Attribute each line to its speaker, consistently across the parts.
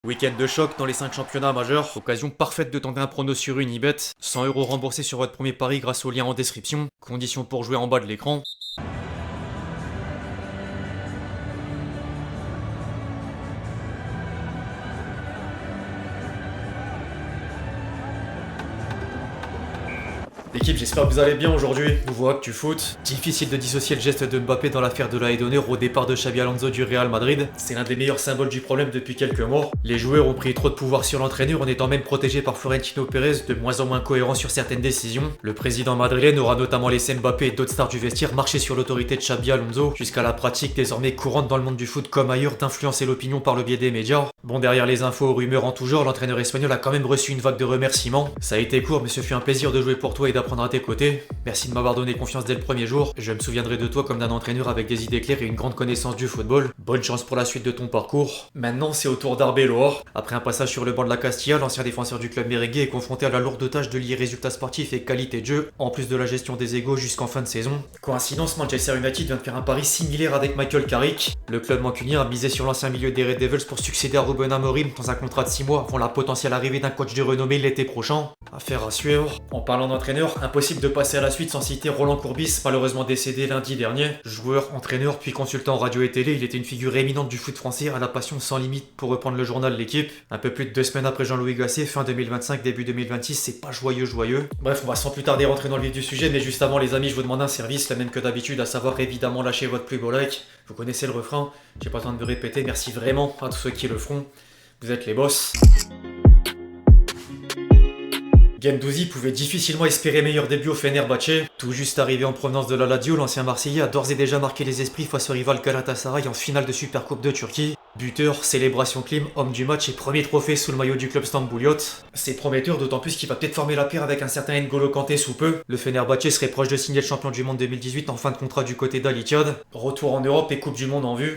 Speaker 1: Week-end de choc dans les 5 championnats majeurs, occasion parfaite de tenter un prono sur Unibet, 100 € remboursés sur votre premier pari grâce au lien en description, conditions pour jouer en bas de l'écran. L'équipe, j'espère que vous allez bien aujourd'hui. Nouveau actu foot. Difficile de dissocier le geste de Mbappé dans l'affaire de la haie d'honneur au départ de Xabi Alonso du Real Madrid. C'est l'un des meilleurs symboles du problème depuis quelques mois. Les joueurs ont pris trop de pouvoir sur l'entraîneur en étant même protégés par Florentino Pérez, de moins en moins cohérent sur certaines décisions. Le président madrilène aura notamment laissé Mbappé et d'autres stars du vestiaire marcher sur l'autorité de Xabi Alonso, jusqu'à la pratique désormais courante dans le monde du foot comme ailleurs d'influencer l'opinion par le biais des médias. Bon, derrière les infos, rumeurs en tout genre, l'entraîneur espagnol a quand même reçu une vague de remerciements. Ça a été court, mais ce fut un plaisir de jouer pour toi et d'apprendre à tes côtés. Merci de m'avoir donné confiance dès le premier jour. Je me souviendrai de toi comme d'un entraîneur avec des idées claires et une grande connaissance du football. Bonne chance pour la suite de ton parcours. Maintenant, c'est au tour d'Arbeloa. Après un passage sur le banc de la Castilla, l'ancien défenseur du club merengue est confronté à la lourde tâche de lier résultats sportifs et qualité de jeu, en plus de la gestion des égos jusqu'en fin de saison. Coïncidence, Manchester United vient de faire un pari similaire avec Michael Carrick. Le club mancunien a misé sur l'ancien milieu des Red Devils pour succéder à Ruben Amorim dans un contrat de 6 mois avant la potentielle arrivée d'un coach de renommée l'été prochain. Affaire à suivre. En parlant d'entraîneur, impossible de passer à la suite sans citer Roland Courbis, malheureusement décédé lundi dernier. Joueur, entraîneur, puis consultant radio et télé, il était une figure éminente du foot français à la passion sans limite pour reprendre le journal L'équipe. Un peu plus de 2 semaines après Jean-Louis Gasset, fin 2025, début 2026, c'est pas joyeux. Bref, on va sans plus tarder rentrer dans le vif du sujet, mais juste avant les amis, je vous demande un service, le même que d'habitude, à savoir évidemment lâcher votre plus beau like. Vous connaissez le refrain, j'ai pas besoin de me répéter, merci vraiment à tous ceux qui le feront. Vous êtes les boss. Gendouzi pouvait difficilement espérer meilleur début au Fenerbahçe. Tout juste arrivé en provenance de la Lazio, l'ancien Marseillais a d'ores et déjà marqué les esprits face au rival Galatasaray en finale de Supercoupe de Turquie. Buteur, célébration clim, homme du match et premier trophée sous le maillot du club Stambouliote. C'est prometteur, d'autant plus qu'il va peut-être former la paire avec un certain N'Golo Kanté sous peu. Le Fenerbahçe serait proche de signer le champion du monde 2018 en fin de contrat du côté d'Al Ittihad. Retour en Europe et Coupe du Monde en vue.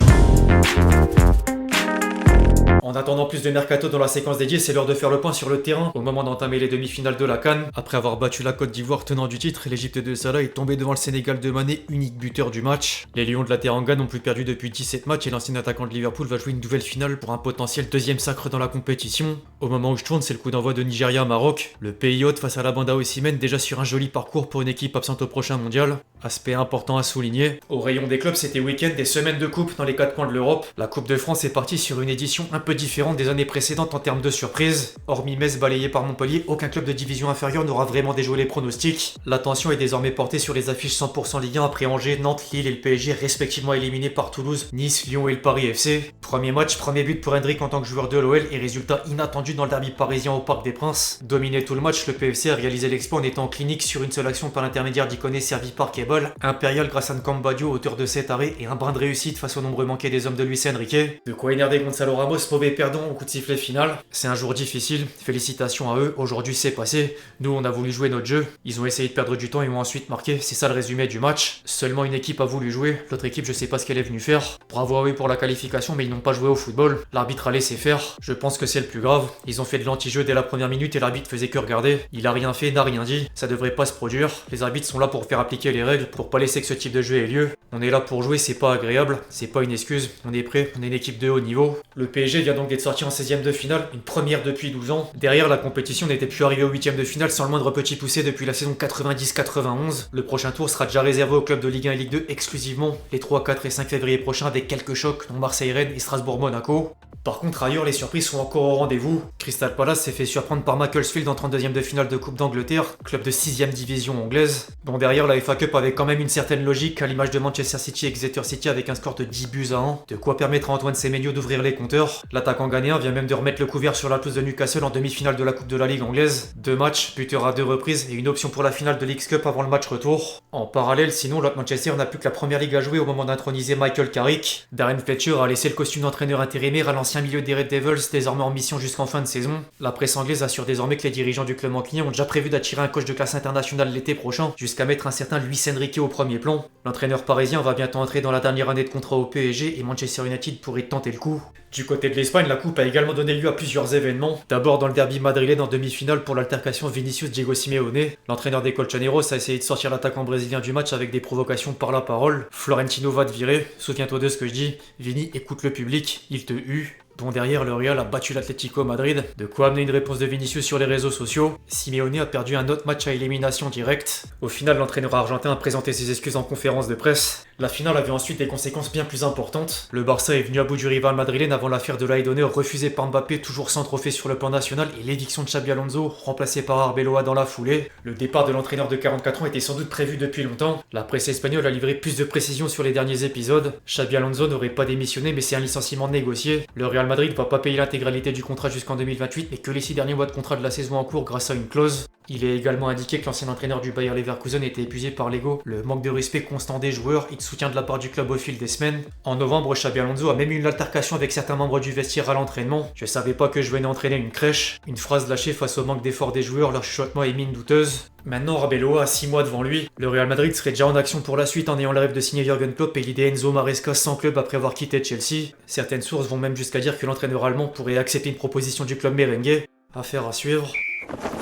Speaker 1: En attendant plus de mercato dans la séquence dédiée, c'est l'heure de faire le point sur le terrain. Au moment d'entamer les demi-finales de la CAN, après avoir battu la Côte d'Ivoire tenant du titre, l'Égypte de Salah est tombée devant le Sénégal de Mané, unique buteur du match. Les Lions de la Teranga n'ont plus perdu depuis 17 matchs et l'ancien attaquant de Liverpool va jouer une nouvelle finale pour un potentiel deuxième sacre dans la compétition. Au moment où je tourne, c'est le coup d'envoi de Nigeria-Maroc. Le pays hôte face à la bande à Osimhen, déjà sur un joli parcours pour une équipe absente au prochain mondial. Aspect important à souligner. Au rayon des clubs, c'était week-end des semaines de coupe dans les 4 coins de l'Europe. La Coupe de France est partie sur une édition un peu différente des années précédentes en termes de surprise. Hormis Metz balayé par Montpellier, aucun club de division inférieure n'aura vraiment déjoué les pronostics. L'attention est désormais portée sur les affiches 100% Ligue 1 après Angers, Nantes, Lille et le PSG respectivement éliminés par Toulouse, Nice, Lyon et le Paris FC. Premier match, premier but pour Hendrick en tant que joueur de l'OL et résultat inattendu dans le derby parisien au Parc des Princes. Dominé tout le match, le PFC a réalisé l'exploit en étant clinique sur une seule action par l'intermédiaire d'Ikoné servi par Kebal. Impérial grâce à Nkambadio, auteur de 7 arrêts et un brin de réussite face aux nombreux manqués des hommes de Luis Enrique. De quoi énerver Gonzalo Ramos, mauvais perdant au coup de sifflet final. C'est un jour difficile, félicitations à eux, aujourd'hui c'est passé. Nous on a voulu jouer notre jeu, ils ont essayé de perdre du temps et ont ensuite marqué, c'est ça le résumé du match. Seulement une équipe a voulu jouer, l'autre équipe je sais pas ce qu'elle est venue faire. Bravo à eux pour la qualification mais ils n'ont pas joué au football, l'arbitre a laissé faire. Je pense que c'est le plus grave, ils ont fait de l'anti-jeu dès la première minute et l'arbitre faisait que regarder. Il a rien fait, n'a rien dit, ça devrait pas se produire. Les arbitres sont là pour faire appliquer les règles, pour pas laisser que ce type de jeu ait lieu. On est là pour jouer, c'est pas agréable, c'est pas une excuse, on est prêt, on est une équipe de haut niveau. Le PSG vient donc d'être sorti en 16ème de finale, une première depuis 12 ans. Derrière, la compétition n'était plus arrivée au 8ème de finale sans le moindre petit poussé depuis la saison 90-91. Le prochain tour sera déjà réservé aux clubs de Ligue 1 et Ligue 2 exclusivement les 3, 4 et 5 février prochains avec quelques chocs, dont Marseille-Rennes et Strasbourg-Monaco. Par contre, ailleurs, les surprises sont encore au rendez-vous. Crystal Palace s'est fait surprendre par Macclesfield en 32ème de finale de Coupe d'Angleterre, club de 6ème division anglaise. Dont derrière, la FA Cup avait quand même une certaine logique, à l'image de Manchester City et Exeter City avec un score de 10 buts à 1. De quoi permettre à Antoine Semenyo d'ouvrir les compteurs. L'attaquant ghanéen vient même de remettre le couvert sur la pelouse de Newcastle en demi-finale de la Coupe de la Ligue anglaise. 2 matchs, buteur à 2 reprises et une option pour la finale de l'X Cup avant le match retour. En parallèle, sinon, l'autre Manchester n'a plus que la première ligue à jouer au moment d'introniser Michael Carrick. Darren Fletcher a laissé le costume d'entraîneur intérimaire à l'ancien milieu des Red Devils, désormais en mission jusqu'en fin de saison. La presse anglaise assure désormais que les dirigeants du club mancunien ont déjà prévu d'attirer un coach de classe internationale l'été prochain, jusqu'à mettre un certain Luis Enrique au premier plan. L'entraîneur parisien va bientôt entrer dans la dernière année de contrat au PSG et Manchester United pourrait tenter le coup. Du côté de l'Espagne, la coupe a également donné lieu à plusieurs événements. D'abord dans le derby madrilène en demi-finale pour l'altercation Vinicius-Diego Simeone. L'entraîneur des Colchoneros a essayé de sortir l'attaquant brésilien du match avec des provocations par la parole. Florentino va te virer, souviens-toi de ce que je dis. Vini, écoute le public, il te hue. Bon, derrière, le Real a battu l'Atlético Madrid, de quoi amener une réponse de Vinicius sur les réseaux sociaux. Simeone a perdu un autre match à élimination directe. Au final, l'entraîneur argentin a présenté ses excuses en conférence de presse. La finale avait ensuite des conséquences bien plus importantes. Le Barça est venu à bout du rival madrilène avant l'affaire de l'Aïe d'honneur refusée par Mbappé, toujours sans trophée sur le plan national, et l'éviction de Xabi Alonso, remplacé par Arbeloa dans la foulée. Le départ de l'entraîneur de 44 ans était sans doute prévu depuis longtemps. La presse espagnole a livré plus de précisions sur les derniers épisodes. Xabi Alonso n'aurait pas démissionné, mais c'est un licenciement négocié. Le Real Madrid va pas payer l'intégralité du contrat jusqu'en 2028, mais que les 6 derniers mois de contrat de la saison en cours grâce à une clause. Il est également indiqué que l'ancien entraîneur du Bayer Leverkusen était épuisé par l'ego, le manque de respect constant des joueurs et de soutien de la part du club au fil des semaines. En novembre, Xabi Alonso a même eu une altercation avec certains membres du vestiaire à l'entraînement. Je savais pas que je venais entraîner une crèche. Une phrase lâchée face au manque d'effort des joueurs, leur chuchotement et mine douteuse. Maintenant, Arbeloa a 6 mois devant lui. Le Real Madrid serait déjà en action pour la suite en ayant le rêve de signer Jürgen Klopp et l'idée Enzo Maresca sans club après avoir quitté Chelsea. Certaines sources vont même jusqu'à dire que l'entraîneur allemand pourrait accepter une proposition du club merengue. Affaire à suivre.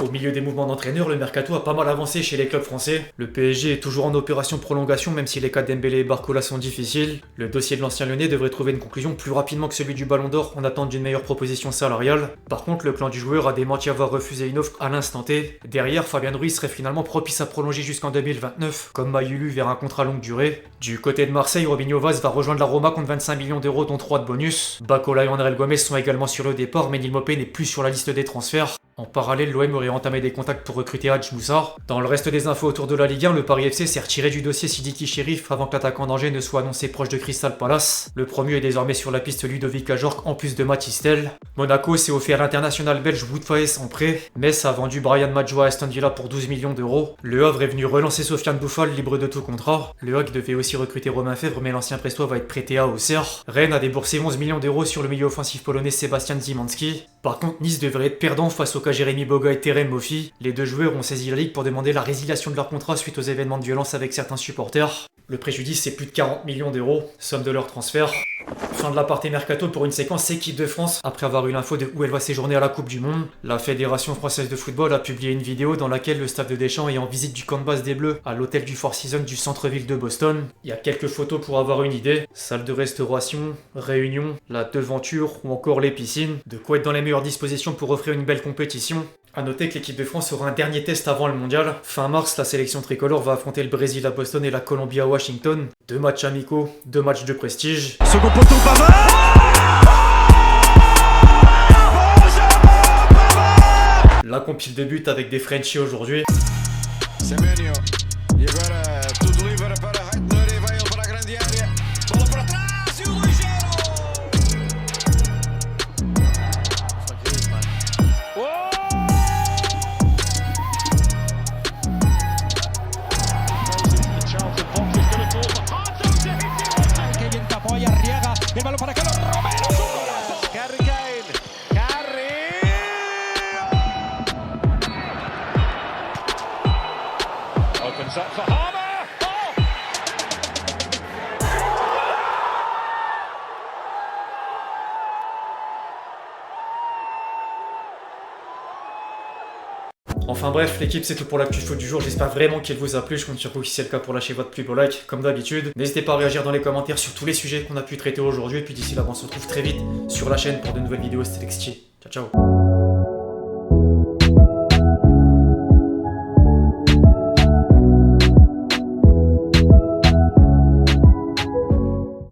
Speaker 1: Au milieu des mouvements d'entraîneurs, le mercato a pas mal avancé chez les clubs français. Le PSG est toujours en opération prolongation même si les cas Dembélé et Barcola sont difficiles. Le dossier de l'ancien Lyonnais devrait trouver une conclusion plus rapidement que celui du Ballon d'Or en attente d'une meilleure proposition salariale. Par contre, le clan du joueur a démenti avoir refusé une offre à l'instant T. Derrière, Fabien Ruiz serait finalement propice à prolonger jusqu'en 2029, comme Mayulu vers un contrat longue durée. Du côté de Marseille, Robinho Vaz va rejoindre la Roma contre 25 millions d'euros dont 3 de bonus. Barcola et André Gomes sont également sur le départ, mais Neil Maupay n'est plus sur la liste des transferts. En parallèle, l'OM aurait entamé des contacts pour recruter Hadj Moussa. Dans le reste des infos autour de la Ligue 1, le Paris FC s'est retiré du dossier Sidiki Chérif avant que l'attaquant d'Angers ne soit annoncé proche de Crystal Palace. Le premier est désormais sur la piste Ludovic Ajorc en plus de Mathys Tel. Monaco s'est offert l'international belge Wout Faes en prêt. Metz a vendu Brian Maggio à Aston Villa pour 12 millions d'euros. Le Havre est venu relancer Sofiane Bouffal libre de tout contrat. Le Hague devait aussi recruter Romain Fèvre mais l'ancien Prestois va être prêté à Auxerre. Rennes a déboursé 11 millions d'euros sur le milieu offensif polonais Sébastien Szymanski. Par contre, Nice devrait être perdant face au cas Jérémy Boga et Terem Moffi. Les deux joueurs ont saisi la ligue pour demander la résiliation de leur contrat suite aux événements de violence avec certains supporters. Le préjudice c'est plus de 40 millions d'euros, somme de leur transfert. Fin de l'aparté mercato pour une séquence équipe de France, après avoir eu l'info de où elle va séjourner à la Coupe du Monde. La Fédération Française de Football a publié une vidéo dans laquelle le staff de Deschamps est en visite du camp de base des Bleus à l'hôtel du Four Seasons du centre-ville de Boston. Il y a quelques photos pour avoir une idée. Salle de restauration, réunion, la devanture ou encore les piscines. De quoi être dans les meilleures dispositions pour offrir une belle compétition. A noter que l'équipe de France aura un dernier test avant le mondial. Fin mars, la sélection tricolore va affronter le Brésil à Boston et la Colombie à Washington. 2 matchs amicaux, 2 matchs de prestige.
Speaker 2: Second poteau,
Speaker 1: La compile de buts avec des Frenchies aujourd'hui.
Speaker 2: Semenyo, e agora tudo livre para Reitner e vai ele para a grande área. Bola para trás e o ligeiro.
Speaker 3: Kevin apoya, riega, el balón para Carlos Romero, su golazo.
Speaker 2: Harry Kane, Harry.
Speaker 3: Opens up for Harmer.
Speaker 1: Enfin bref, l'équipe c'est tout pour l'actu foot du jour, j'espère vraiment qu'il vous a plu, je compte sur vous si c'est le cas pour lâcher votre plus beau like, comme d'habitude. N'hésitez pas à réagir dans les commentaires sur tous les sujets qu'on a pu traiter aujourd'hui, et puis d'ici là on se retrouve très vite sur la chaîne pour de nouvelles vidéos, c'était Lexti. Ciao ciao.